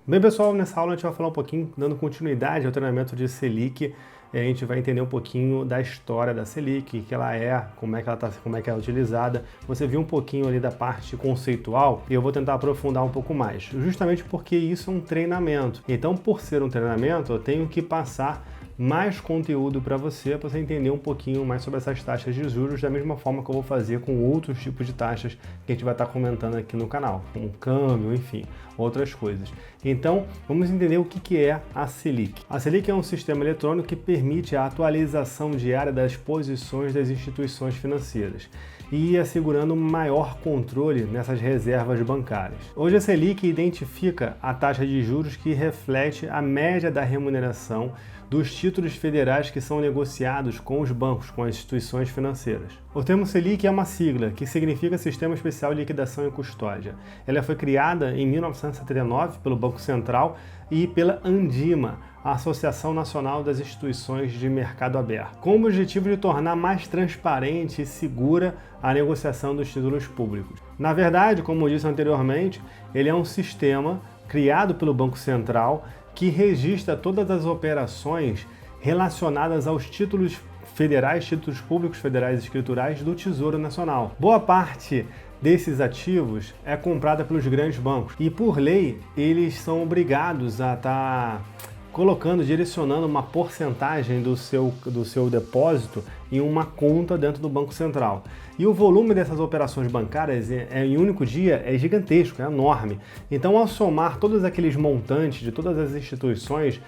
Bem, pessoal, nessa aula a gente vai falar um pouquinho, dando continuidade ao treinamento de Selic. A gente vai entender um pouquinho da história da Selic, o que ela é, como é que ela é utilizada. Você viu um pouquinho ali da parte conceitual e eu vou tentar aprofundar um pouco mais, justamente porque isso é um treinamento. Então, por ser um treinamento, eu tenho que passar mais conteúdo para você entender um pouquinho mais sobre essas taxas de juros, da mesma forma que eu vou fazer com outros tipos de taxas que a gente vai estar comentando aqui no canal, como câmbio, enfim, outras coisas. Então, vamos entender o que é a Selic. A Selic é um sistema eletrônico que permite a atualização diária das posições das instituições financeiras e assegurando um maior controle nessas reservas bancárias. Hoje a Selic identifica a taxa de juros que reflete a média da remuneração dos títulos federais que são negociados com os bancos, com as instituições financeiras. O termo Selic é uma sigla que significa Sistema Especial de Liquidação e Custódia. Ela foi criada em 1979 pelo Banco Central e pela Andima, a Associação Nacional das Instituições de Mercado Aberto, com o objetivo de tornar mais transparente e segura a negociação dos títulos públicos. Na verdade, como disse anteriormente, ele é um sistema criado pelo Banco Central que registra todas as operações relacionadas aos títulos federais, títulos públicos federais escriturais do Tesouro Nacional. Boa parte desses ativos é comprada pelos grandes bancos e, por lei, eles são obrigados a estar direcionando uma porcentagem do seu depósito em uma conta dentro do Banco Central. E o volume dessas operações bancárias em um único dia é gigantesco, é enorme. Então, ao somar todos aqueles montantes de todas as instituições,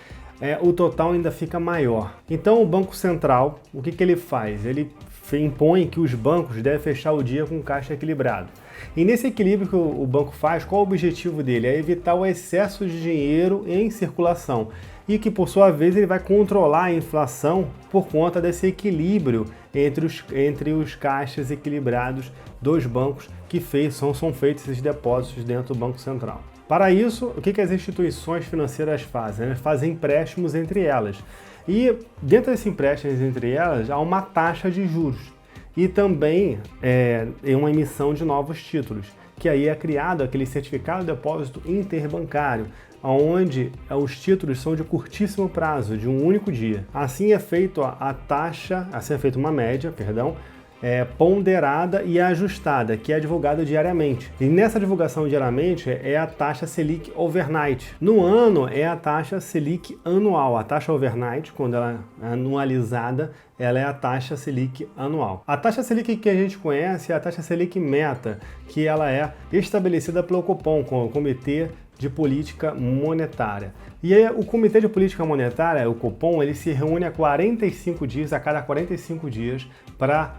o total ainda fica maior. Então, o Banco Central, o que ele faz? Ele impõe que os bancos devem fechar o dia com caixa equilibrado. E nesse equilíbrio que o banco faz, qual o objetivo dele? É evitar o excesso de dinheiro em circulação e que, por sua vez, ele vai controlar a inflação por conta desse equilíbrio entre os caixas equilibrados dos bancos que são feitos esses depósitos dentro do Banco Central. Para isso, o que as instituições financeiras fazem? Elas fazem empréstimos entre elas. E dentro desses empréstimos entre elas, há uma taxa de juros. E também uma emissão de novos títulos, que aí é criado aquele certificado de depósito interbancário, onde os títulos são de curtíssimo prazo, de um único dia. Assim é feito uma média, ponderada e ajustada, que é divulgada diariamente. E nessa divulgação diariamente é a taxa Selic Overnight. No ano é a taxa Selic anual. A taxa Overnight, quando ela é anualizada, ela é a taxa Selic anual. A taxa Selic que a gente conhece é a taxa Selic Meta, que ela é estabelecida pelo Copom, com o Comitê de Política Monetária. E aí, o Comitê de Política Monetária, o Copom, ele se reúne a cada 45 dias para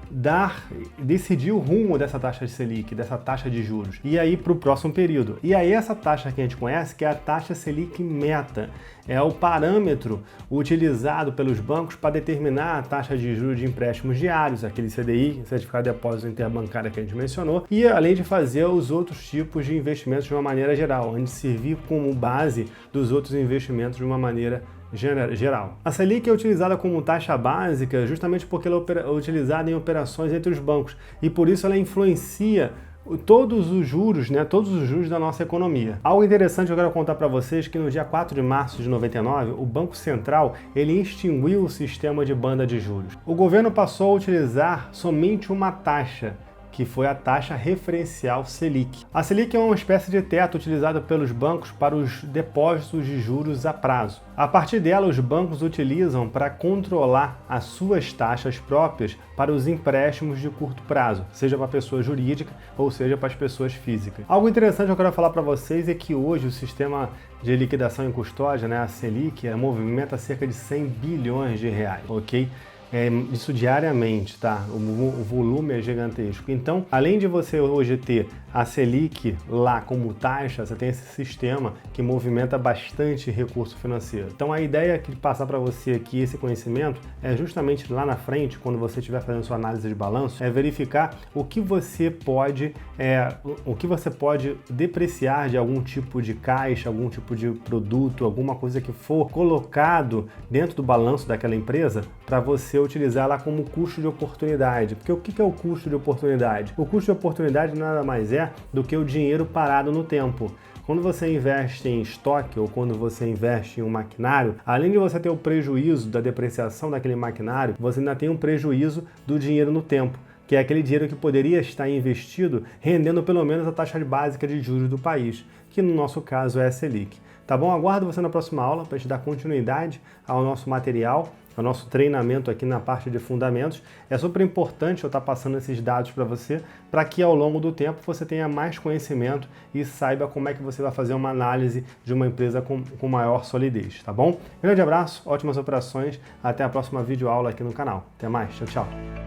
decidir o rumo dessa taxa de Selic, dessa taxa de juros, e aí para o próximo período. E aí essa taxa que a gente conhece, que é a taxa Selic Meta, é o parâmetro utilizado pelos bancos para determinar a taxa de juros de empréstimos diários, aquele CDI, Certificado de Depósito Interbancário que a gente mencionou, e além de fazer os outros tipos de investimentos de uma maneira geral, onde servir como base dos outros investimentos de uma maneira geral. A Selic é utilizada como taxa básica justamente porque ela é utilizada em operações entre os bancos e por isso ela influencia todos os juros da nossa economia. Algo interessante que eu quero contar para vocês é que no dia 4 de março de 99, o Banco Central ele extinguiu o sistema de banda de juros. O governo passou a utilizar somente uma taxa, que foi a taxa referencial Selic. A Selic é uma espécie de teto utilizado pelos bancos para os depósitos de juros a prazo. A partir dela, os bancos utilizam para controlar as suas taxas próprias para os empréstimos de curto prazo, seja para a pessoa jurídica ou seja para as pessoas físicas. Algo interessante que eu quero falar para vocês é que hoje o sistema de liquidação e custódia, a Selic, movimenta cerca de 100 bilhões de reais, ok? Isso diariamente, tá? O volume é gigantesco. Então, além de você hoje ter a Selic lá como taxa, você tem esse sistema que movimenta bastante recurso financeiro. Então, a ideia de passar para você aqui esse conhecimento é justamente lá na frente, quando você estiver fazendo sua análise de balanço, é verificar o que você pode depreciar de algum tipo de caixa, algum tipo de produto, alguma coisa que for colocado dentro do balanço daquela empresa para você utilizar ela como custo de oportunidade. Porque o que é o custo de oportunidade? O custo de oportunidade nada mais é do que o dinheiro parado no tempo. quando você investe em estoque ou quando você investe em um maquinário, além de você ter o prejuízo da depreciação daquele maquinário, você ainda tem um prejuízo do dinheiro no tempo, que é aquele dinheiro que poderia estar investido rendendo pelo menos a taxa básica de juros do país, que no nosso caso é a Selic. Tá bom? Aguardo você na próxima aula para te dar continuidade ao nosso material, ao nosso treinamento aqui na parte de fundamentos. É super importante eu estar passando esses dados para você, para que ao longo do tempo você tenha mais conhecimento e saiba como é que você vai fazer uma análise de uma empresa com maior solidez, tá bom? Grande abraço, ótimas operações, até a próxima videoaula aqui no canal. Até mais, tchau, tchau.